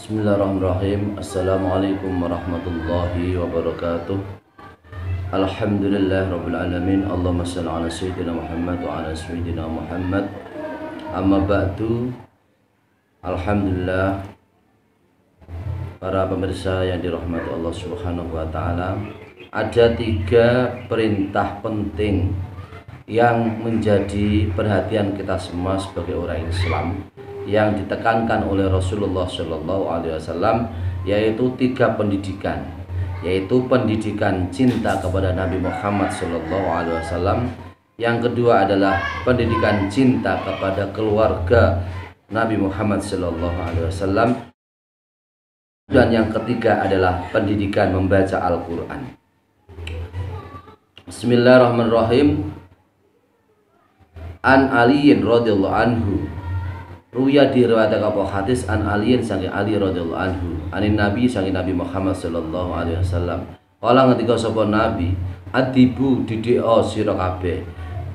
Bismillahirrahmanirrahim. Assalamualaikum warahmatullahi wabarakatuh. Alhamdulillah rabbil alamin. Allahumma shalli ala sayyidina Muhammad wa ala sayyidina Muhammad. Amma ba'du. Alhamdulillah, para pemirsa yang dirahmati Allah Subhanahu wa taala, ada 3 perintah penting yang menjadi perhatian kita semua sebagai orang Islam, yang ditekankan oleh Rasulullah Shallallahu Alaihi Wasallam, yaitu 3 pendidikan, yaitu pendidikan cinta kepada Nabi Muhammad Shallallahu Alaihi Wasallam. Yang kedua adalah pendidikan cinta kepada keluarga Nabi Muhammad Shallallahu Alaihi Wasallam, dan yang ketiga adalah pendidikan membaca Al-Quran. Bismillahirrahmanirrahim. An Aliin radhiyallahu anhu, ruya diriwayatkan apa hadis an Aliin saking Ali radhiyallahu anhu, anin Nabi saking Nabi Muhammad sallallahu alaihi wasallam. Kala ngendika sapa Nabi, adibu didik sira kabeh,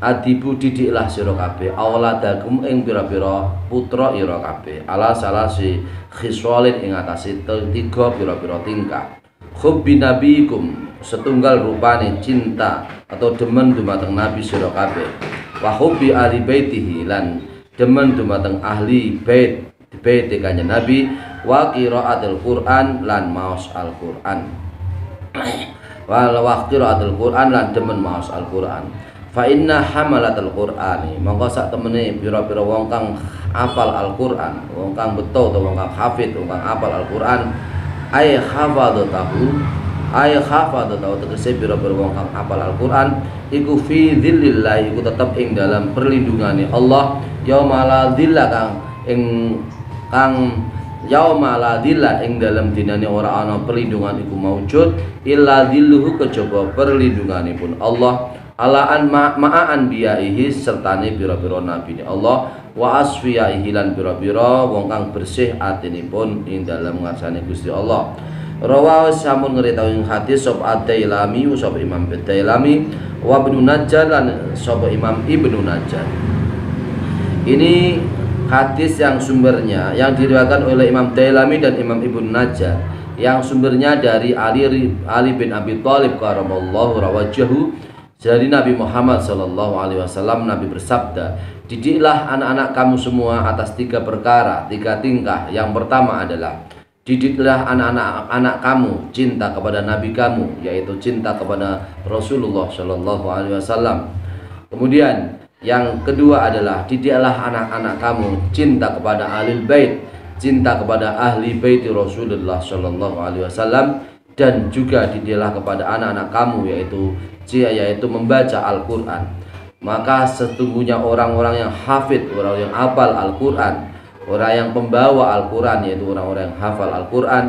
adibu didiklah sira kabeh, auladakum ing pira-pira putra ira kabeh, ala salasi khiswalin ing atase 3 pira-pira tingkah. Hubbi nabiikum, setunggal rupane cinta atau demen dumateng Nabi sira kabeh. Wa hubbi ahli baitihi, lan demen dumateng ahli bait kanjeng Nabi. Wa qiraatul Quran, lan maos Al-Quran. Wa qiraatul Quran, lan demen maos Al-Quran. Fa inna hamalatul Qur'ani, mongko sak temene pira-pira wong kang apal Al-Quran, wong kang beto utawa wong kang hafid, wong kang apal Al-Quran, ay hafadzatahu, ay hafadzatahu tegese pira-pira wong kang apal Al-Quran iku fi dzillillah, iku tetep ing dalam perlindungane Allah, yauma la dzilla kang yauma la dzilla ing dalam dinane ora ana perlindungan iku maujud illa dzilluhu, kejaba perlindunganipun Allah, alaan ma'an biyaihi, sertane pira-pira nabi Allah, wa asfiyaihi, lan pira-pira wong kang bersih atinipun ing dalam ngarsane Gusti Allah. Rawahu samun ngritawi hadis sop Ad-Dailami, sop Imam Ad-Dailami, wa Ibnu Najjar, lan sop Imam Ibnu Najjar. Ini hadis yang sumbernya yang diriwayatkan oleh Imam Dailami dan Imam Ibnu Najjar, yang sumbernya dari Ali bin Abi Thalib karamallahu rawajahu, dari Nabi Muhammad sallallahu alaihi wasallam. Nabi bersabda, didiklah anak-anak kamu semua atas 3 perkara, 3 tingkah. Yang pertama adalah didiklah anak-anak kamu cinta kepada Nabi kamu, yaitu cinta kepada Rasulullah Shallallahu Alaihi Wasallam. Kemudian yang kedua adalah didiklah anak-anak kamu cinta kepada ahli bait, cinta kepada ahli bait Rasulullah Shallallahu Alaihi Wasallam, dan juga didiklah kepada anak-anak kamu yaitu membaca Al-Quran. Maka sesungguhnya orang-orang yang hafid, orang yang hafal Al-Quran, orang yang pembawa Al-Quran, yaitu orang-orang yang hafal Al-Quran,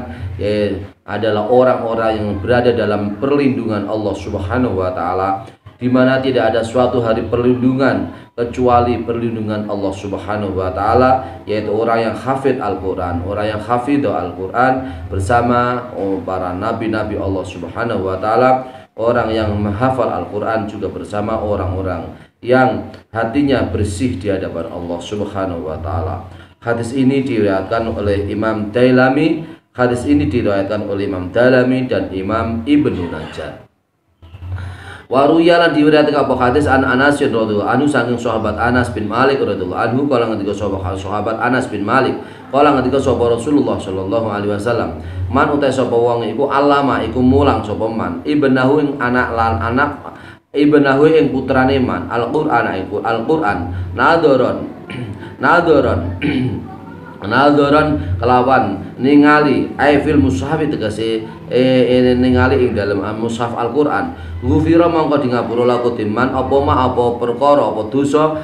adalah orang-orang yang berada dalam perlindungan Allah Subhanahu wa taala, di mana tidak ada suatu hari perlindungan kecuali perlindungan Allah Subhanahu wa taala, yaitu orang yang hafid Al-Quran, orang yang hafidh Al-Quran bersama para nabi-nabi Allah Subhanahu wa taala, orang yang menghafal Al-Quran juga bersama orang-orang yang hatinya bersih di hadapan Allah Subhanahu wa taala. Hadis ini diriwayatkan oleh Imam Dailami, hadis ini diriwayatkan oleh Imam Dailami dan Imam Ibnu Najjar. Waruya, lan diriwayatkan apa hadis an Anas radhiyallahu anhu, saking sahabat Anas bin Malik radhiyallahu anhu, kala ngendika sahabat Anas bin Malik, kala ngendika sapa Rasulullah sallallahu alaihi wasallam, man uta sapa wong iku alama iku mulang sapa man ibnahu ing anak lan anak ibnahu ing putrane man Al-Qur'an iku Al-Qur'an nadzoron kelawan ningali fil mushaf, tegese ningali ing dalam mushaf Al-Qur'an, ghufira mongko di ngapura laku timan apa perkara apa dosa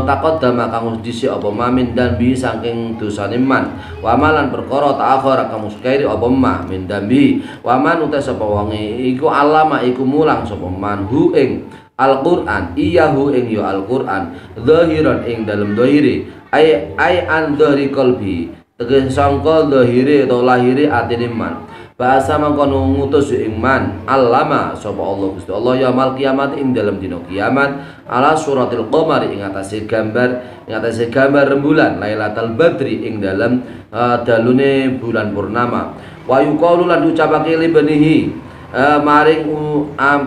taqaddama kang dhisik apa mamin dan bi saking dosane man, wa malan perkara ta'akhir kang muskairi apa ma min dambi, wa man uta sapa wonge iku alama iku mulang sapa man hu ing Al-Qur'an, iyahu ing ya Al-Qur'an, zahiran ing dalam zahiri, ay an dhari qalbi, tegese sangka zahiri atau lahiri atine man, Bahasa mangkono ngutus ing man allama sapa Allah Gusti Allah yaumul kiamat ing dalam dina kiamat ala suratil qamar ing atase gambar rembulan Lailatul Badri ing dalam dalune bulan purnama. Wa yuqalu lan ucapake li benihi maring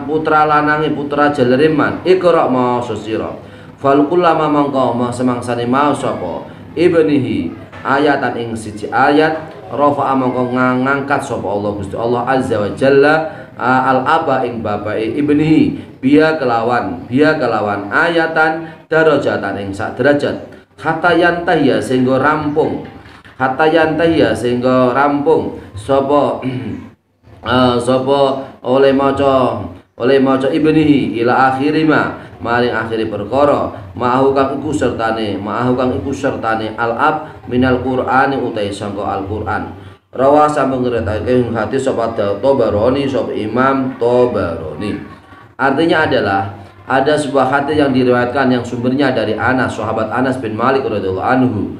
putra lanange putra jalere man iqra ma sira. Fal kullama mangko semangsane mau sapa ibnihi ayatan ing siji ayat rafa'a mongko ngangkat sapa Allah Gusti Allah azza wa jalla al aba ing bapake ibnihi biya kelawan ayatan darajatan ing sak derajat hatta yantahiya sehingga rampung sapa oleh maca ibnihi ila akhirima maring akhiri perkara ma'ahu kang iku sertane al-ab minal qur'ani utai sangka al-Qur'an. Rawa sambung ngriwayatake hadis sapa Tabarani sapa Imam Tabarani. Artinya adalah ada sebuah hadis yang diriwayatkan yang sumbernya dari Anas, sahabat Anas bin Malik radhiyallahu anhu.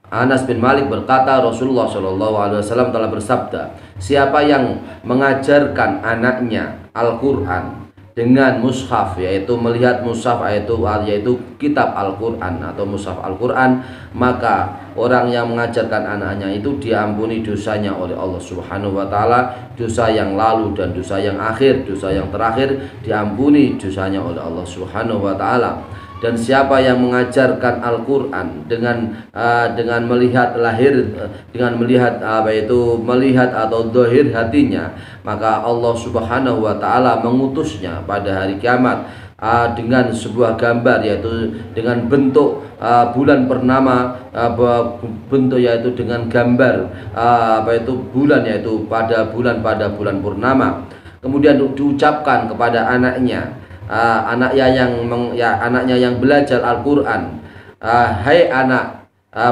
Anas bin Malik berkata Rasulullah shallallahu alaihi wasallam telah bersabda, siapa yang mengajarkan anaknya Al-Qur'an dengan mushaf, yaitu melihat mushaf yaitu kitab Al-Qur'an atau mushaf Al-Qur'an, maka orang yang mengajarkan anaknya itu diampuni dosanya oleh Allah Subhanahu wa taala, dosa yang lalu dan dosa yang akhir, dosa yang terakhir diampuni dosanya oleh Allah Subhanahu wa taala. Dan siapa yang mengajarkan Al-Qur'an dengan melihat melihat atau zahir hatinya, maka Allah Subhanahu wa taala mengutusnya pada hari kiamat dengan sebuah gambar, yaitu dengan bentuk bulan purnama, bentuk yaitu dengan gambar bulan, yaitu pada bulan purnama. Kemudian diucapkan kepada anaknya, anaknya yang belajar Al-Qur'an, hai anak,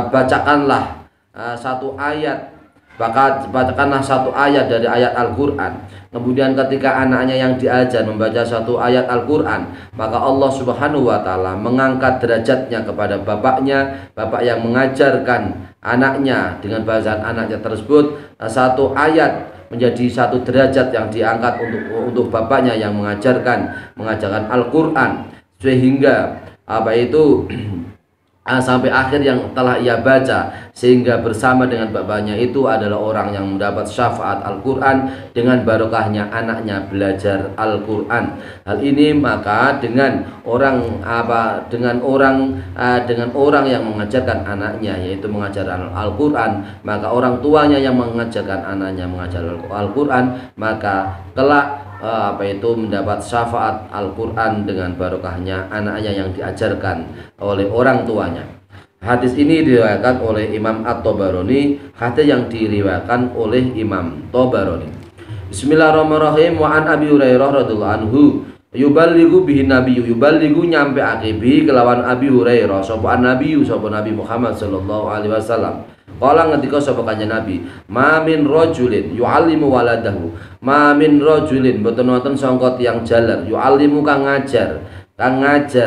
bacakanlah satu ayat, bacakanlah satu ayat dari ayat Al-Qur'an. Kemudian ketika anaknya yang diajar membaca satu ayat Al-Qur'an, maka Allah Subhanahu wa taala mengangkat derajatnya kepada bapaknya, bapak yang mengajarkan anaknya dengan bahasa anaknya tersebut, satu ayat menjadi satu derajat yang diangkat untuk bapaknya yang mengajarkan Al-Qur'an, sehingga sampai akhir yang telah ia baca, sehingga bersama dengan bapaknya itu adalah orang yang mendapat syafaat Al-Qur'an dengan barokahnya anaknya belajar Al-Qur'an. Hal ini maka dengan orang yang mengajarkan anaknya, yaitu mengajarkan Al-Qur'an, maka orang tuanya yang mengajarkan anaknya mengajar Al-Qur'an, maka kelak mendapat syafaat Al-Qur'an dengan barokahnya anaknya yang diajarkan oleh orang tuanya. Hadis ini diriwayatkan oleh Imam At-Tabarani, hadis yang diriwayatkan oleh Imam Tabarani. Bismillahirrahmanirrahim. Wa an Abi Hurairah radhiyallahu anhu yuballighu bihi nabiyyu, yuballighu nyampe akibi kelawan Abi Hurairah sapa Nabi Muhammad sallallahu alaihi wasallam. Kala ngendika sapa kanjeng Nabi, ma min rajulin yu'allimu waladahu, ma min rajulin boten wonten sangka tiyang jaler yu'allimu kang ngajar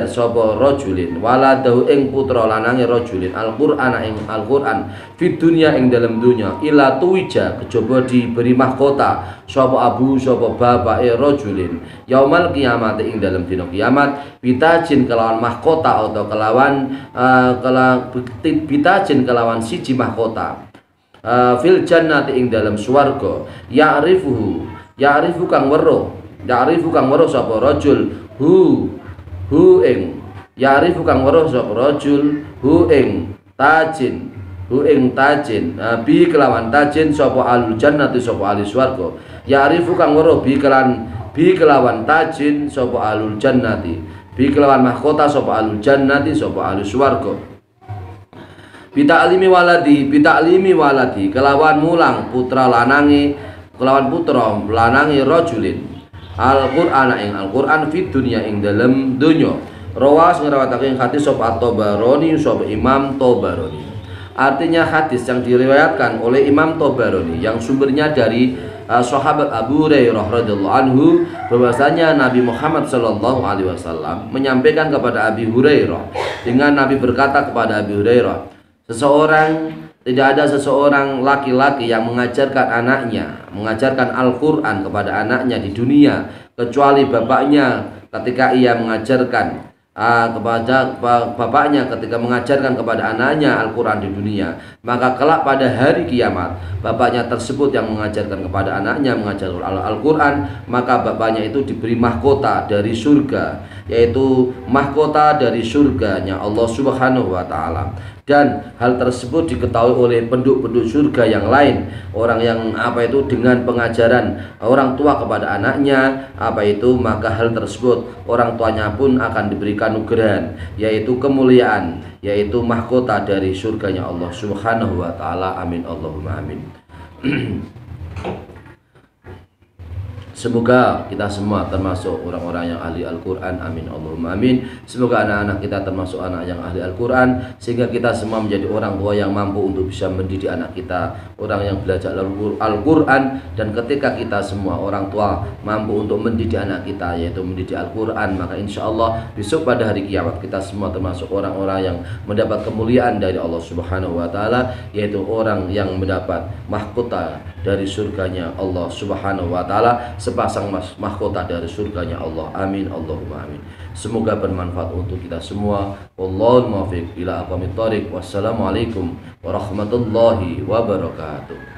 sapa rajulin waladahu ing putra lanange rajulin Al-Qur'an ing Al-Qur'an fid dunya ing dalam dunya ila tuwija kejaba diberi mahkota sapa bapake rajulin yaumal kiamat ing dalam dina kiamat bitajin kelawan mahkota atau bitajin kelawan siji mahkota fil jannati ing dalam swarga ya'rifu kang weruh sapa rajul hu ing ya'rifu kang weruh sapa rajul hu ing tajin bi kelawan tajin sapa alul jannati sapa ahli swarga ya'rifu kang weruh bi kelawan tajin sapa alul jannati bi kelawan mahkota sapa alul jannati sapa ahli swarga bita'limi waladi kelawan mulang putra lanange rajulin Al-Qur'an ing Al-Qur'an fid dunya ing dalam dunya. Rawas ngrawatake hadis sapa Tabarani sapa Imam Tabarani. Artinya hadis yang diriwayatkan oleh Imam Tabarani yang sumbernya dari sahabat Abu Hurairah radhiyallahu anhu, bahwasanya Nabi Muhammad sallallahu alaihi wasallam menyampaikan kepada Abi Hurairah dengan Nabi berkata kepada Abi Hurairah, seseorang Tidak ada seseorang laki-laki yang mengajarkan anaknya, mengajarkan Al-Quran kepada anaknya di dunia, kecuali bapaknya ketika ia mengajarkan kepada bapaknya ketika mengajarkan kepada anaknya Al-Quran di dunia. Maka kelak pada hari kiamat, bapaknya tersebut yang mengajarkan kepada anaknya mengajarkan Al-Quran, maka bapaknya itu diberi mahkota dari surga, yaitu mahkota dari surganya Allah Subhanahu wa Ta'ala. Dan hal tersebut diketahui oleh penduduk surga yang lain, orang yang dengan pengajaran orang tua kepada anaknya maka hal tersebut orang tuanya pun akan diberikan nugrahan, yaitu kemuliaan, yaitu mahkota dari surganya Allah Subhanahu wa Ta'ala. Amin Allahumma amin. Semoga kita semua termasuk orang-orang yang ahli Al-Quran. Amin Allahumma amin. Semoga anak-anak kita termasuk anak yang ahli Al-Quran, sehingga kita semua menjadi orang tua yang mampu untuk bisa mendidik anak kita, orang yang belajar Al-Quran. Dan ketika kita semua orang tua mampu untuk mendidik anak kita, yaitu mendidik Al-Quran, maka insya Allah besok pada hari kiamat kita semua termasuk orang-orang yang mendapat kemuliaan dari Allah Subhanahu wa Ta'ala, yaitu orang yang mendapat mahkota dari surganya Allah Subhanahu wa Ta'ala, sepasang mahkota dari surganya Allah. Amin Allahumma amin. Semoga bermanfaat untuk kita semua. Wallahul muwaffiq ila aqwamit thoriq. Wassalamualaikum warahmatullahi wabarakatuh.